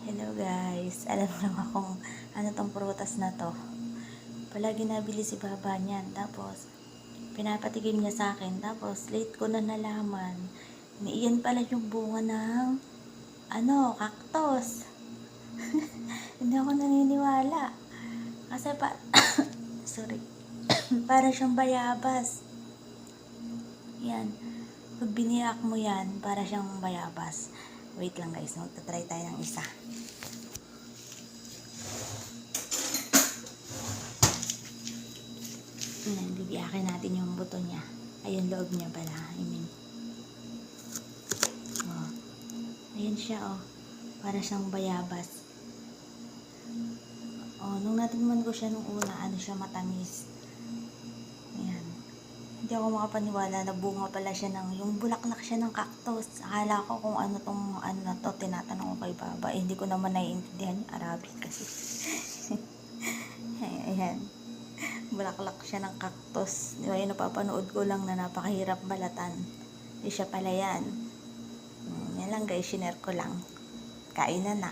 Hello guys, alam lang akong ano tong prutas na to. Palagi nabili si baba niyan, tapos pinapatikim niya sa akin, tapos late ko na nalaman na iyan pala yung bunga ng cactus. Hindi ako naniniwala kasi sorry, para siyang bayabas. Yan, pag biniyak mo yan, para siyang bayabas. Wait lang guys, magta-try tayo ng isa. Ayan, bibiyakin natin yung buto niya. Ayun, loob niya pala. Oh. Ayan siya, oh. Para siyang bayabas. Oh, nung natikman ko siya nung una, siya, matamis. Ayan. Hindi ako makapaniwala na bunga pala siya yung bulaklak siya ng cactus. Akala ko kung ano na to, tinatanong ko kay Baba. Hindi ko naman naiintindihan yung Arabic kasi. Ayan. Bulaklak siya ng cactus. Di ba yun, napapanood ko lang na napakahirap balatan. Di siya pala yan. Yan lang guys, shinare ko lang. Kainan na.